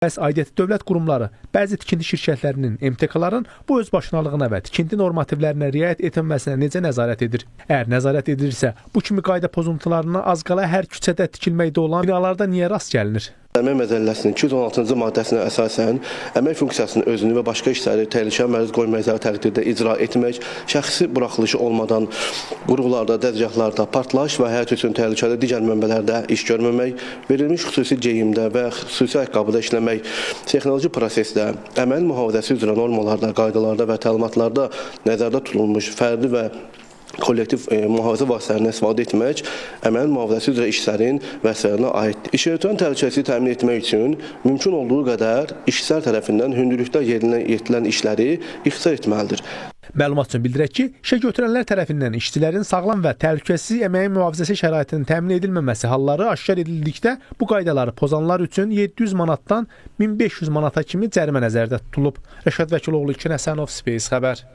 Bəs aidiyyatı dövlət qurumları bəzi tikinti şirkətlərinin, MTK-ların bu özbaşınalığına və tikinti normativlərinə riayət etməməsinə necə nəzarət edir? Əgər nəzarət edilirsə, bu kimi qayda pozuntularına az qala hər küçədə tikilməkdə olan binalarda niyə rast gəlinir? Əmək Məcəlləsinin 216-cı maddəsinə əsasən əmək funksiyasının özünü və başqa işləri təhlükəyə məruz qoymayacağı təqdirdə icra etmək, şəxsi buraxılışı olmadan qurğularda, dəzgahlarda partlayış və həyat üçün təhlükəli digər mənbələrdə iş görməmək, verilmiş xüsusi geyimdə və xüsusi ayaqqabıda işləmək, texnoloji prosesdə, əməl mühafizəsi üzrə normalarda, qaydalarda və təlimatlarda nəzərdə tutulmuş fərdi və kollektiv mühafizə vasitələrindən istifadə etmək əməl mühafizəsi üzrə işçilərin vəsaitlərinə aiddir. İşgüzarın təhlükəsizliyi təmin etmək üçün mümkün olduğu qədər işçilər tərəfindən hündürlükdə yeritilən işləri ixtisar etməlidir. Məlumat üçün bildirək ki, işəgötürənlər tərəfindən işçilərin sağlam və təhlükəsiz əməyin mühafizəsi şəraitinin təmin edilməməsi halları aşkar edildikdə bu qaydaları pozanlar üçün 700 manatdan 1500 manata kimi cərimə nəzərdə tutulub. Rəşad Vəkiloğlu, İlkin Həsənov, Space xəbər.